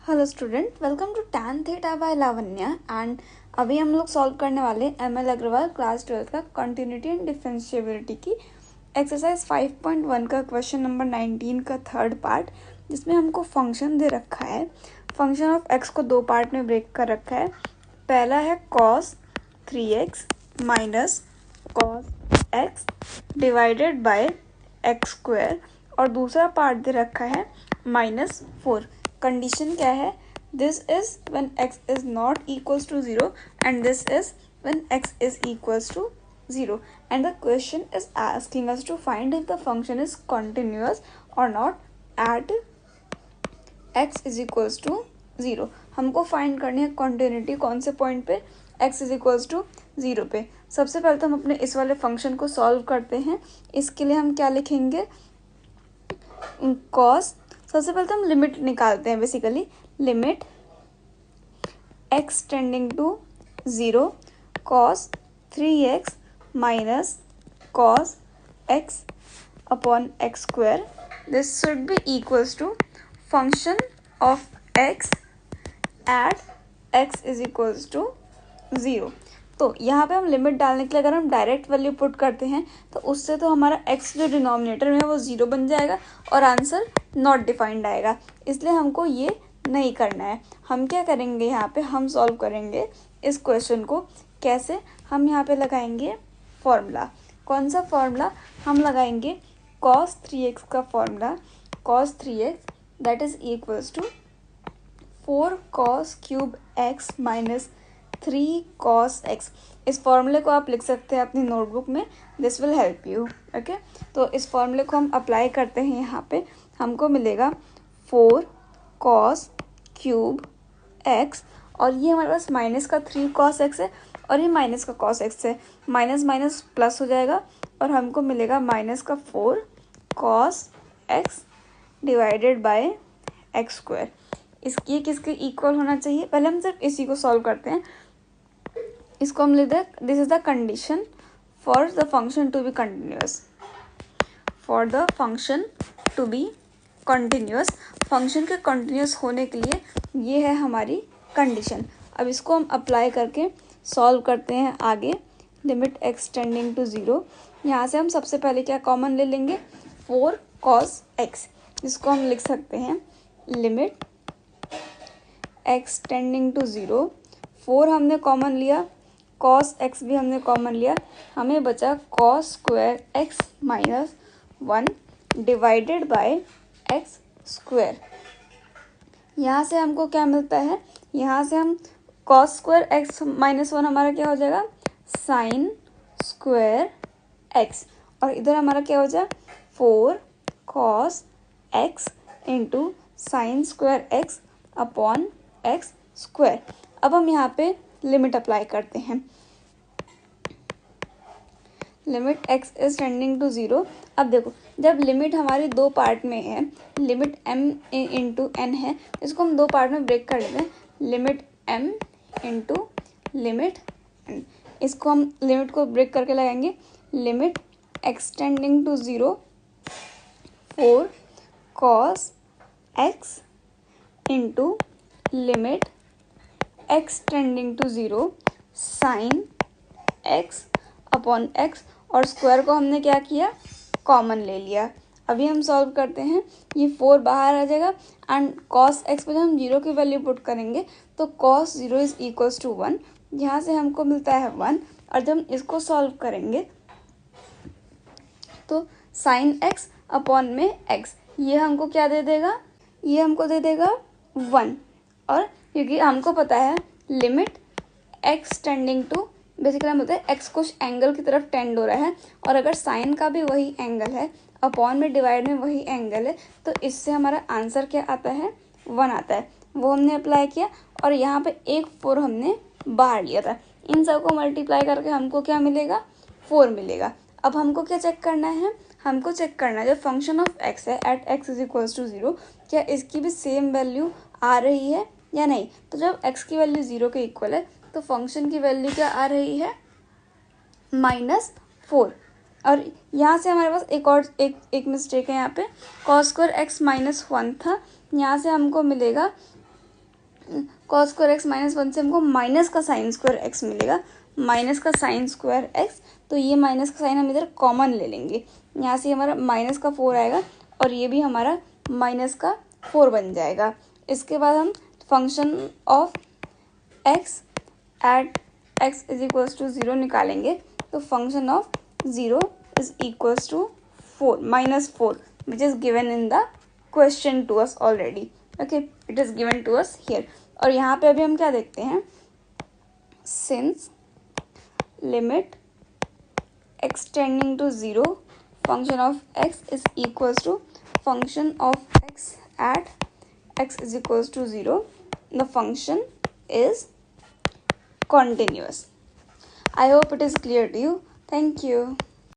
Hello student, welcome to tan theta by Lavanya. And अभी हम लोग सॉल्व करने वाले ML अग्रवाल क्लास 12 का कंटिन्यूटी एंड डिफरेंशिएबिलिटी की एक्सरसाइज 5.1 का क्वेश्चन नंबर 19 का थर्ड पार्ट, जिसमें हमको फंक्शन दे रखा है। फंक्शन ऑफ x को दो पार्ट में ब्रेक कर रखा है। पहला है cos 3x minus cos x divided by x square, और दूसरा पार्ट दे रखा है -4। कंडीशन क्या है? This is when x is not equals to 0 and this is when x is equals to 0, and the question is asking us to find if the function is continuous और not at x is equals to 0। हमको find करनी है continuity कौन से point पे? x is equals to 0 पे। सबसे पहले तो हम अपने इस वाले फंक्शन को सॉल्व करते हैं। इसके लिए हम क्या लिखेंगे? cos, सबसे पहले तो हम लिमिट निकालते हैं। Basically limit x tending to 0 cos 3x minus cos x upon X square, this should be equals to function of x at x is equals to 0। तो यहाँ पे हम लिमिट डालने के लिए अगर हम डायरेक्ट वैल्यू पुट करते हैं तो उससे तो हमारा x जो डिनोमिनेटर में है वो 0 बन जाएगा और आंसर नॉट डिफाइंड आएगा। इसलिए हमको ये नहीं करना है। हम क्या करेंगे? यहाँ पे हम सॉल्व करेंगे इस क्वेश्चन को। कैसे? हम यहाँ पे लगाएंगे फॉर्मूला। कौन सा फॉर्मूला? हम लगाएंगे cos 3x का formula. cos 3x that is equals to 4 cos cube x minus 3 cos x। इस फॉर्मूले को आप लिख सकते हैं अपनी नोटबुक में, this will help you. Okay, तो इस फॉर्मूले को हम अप्लाई करते हैं। यहाँ पे हमको मिलेगा 4 cos क्यूब x, और ये हमारे पास माइनस का 3 cos x है और ये माइनस का cos x है। माइनस माइनस प्लस हो जाएगा और हमको मिलेगा माइनस का 4 cos x divided by x square. इसकी किसके इक्वल होना चाहिए? पहले हम सिर्फ इसी को सॉल्व करते हैं। इसको हम लिख दें, this is the condition for the function to be continuous. For the function to be continuous, function के कंटिन्यूअस होने के लिए ये है हमारी कंडीशन। अब इसको हम अप्लाई करके सॉल्व करते हैं आगे। लिमिट x टेंडिंग टू 0, यहाँ से हम सबसे पहले क्या कॉमन ले लेंगे? 4 cos x, जिसको हम लिख सकते हैं लिमिट x टेंडिंग टू 0। 4 हमने कॉमन लिया, cos x भी हमने कॉमन लिया, हमें बचा cos square x minus 1 divided by x square. यहाँ से हमको क्या मिलता है? यहाँ से हम cos स्क्वायर x माइनस 1 हमारा क्या हो जाएगा? साइन स्क्वायर x, और इधर हमारा क्या हो जाए? 4 cos x into sine square x upon X square. अब हम यहाँ पे लिमिट अप्लाई करते हैं। Limit x is tending to 0। अब देखो, जब लिमिट हमारी दो पार्ट में है, लिमिट m इंटू n है, इसको हम दो पार्ट में ब्रेक कर लेते हैं। Limit m into limit n, इसको हम लिमिट को ब्रेक करके लगाएंगे। Limit x tending to 0 4 cos x into limit x tending to 0 sine x upon x, और स्क्वायर को हमने क्या किया? कॉमन ले लिया। अभी हम सॉल्व करते हैं। ये 4 बाहर आ जाएगा एंड cos x पे जब हम 0 की वैल्यू पुट करेंगे तो cos 0 इज इक्वल्स टू 1, यहाँ से हमको मिलता है 1। और जब हम इसको सॉल्व करेंगे तो साइन x अपॉन में x, ये हमको क्या दे देगा? ये हमको दे देगा 1। और क्योंकि हमको पता है limit x tending to, basically हम बोलते हैं x कुछ एंगल की तरफ टेंड हो रहा है, और अगर साइन का भी वही एंगल है, अपॉन में डिवाइड में वही एंगल है, तो इससे हमारा आंसर क्या आता है? 1 आता है। वो हमने अप्लाई किया, और यहाँ पे एक 4 हमने बाहर लिया था। इन सबको मल्टीप्लाई करके हमको क्या मिलेगा? 4 मिलेगा। अब हमको क्या चेक करना है? हमको चेक करना है जो फंक्शन ऑफ x है at x is equals to 0, क्या इसकी भी सेम वैल्यू आ रही है या नहीं। तो जब x की वैल्यू 0 के इक्वल है तो फंक्शन की वैल्यू क्या आ रही है? -4। और यहाँ से हमारे पास एक मिस्टेक है। यहाँ पे cos स्क्वायर x माइनस 1 था, यहाँ से हमको मिलेगा कॉस स्क्वायर एक्स माइनस 1 से हमको माइनस का साइन स्क्वायर एक्स मिलेगा, माइनस का साइन स्क्वायर एक्स। तो ये माइनस का साइन हम इधर कॉमन ले लेंगे, यहाँ से हमारा माइनस का 4 आएगा और ये भी हमारा माइनस का 4 बन जाएगा। इसके बाद हम function of X at X is equals to 0 निकालेंगे। तो function of 0 is equals to 4 minus 4 which is given in the question to us already. Okay, it is given to us here. और यहाँ पे अभी हम क्या देखते हैं, since limit X tending to 0 function of X is equals to function of X at X is equals to 0, the function is continuous. I hope it is clear to you. Thank you.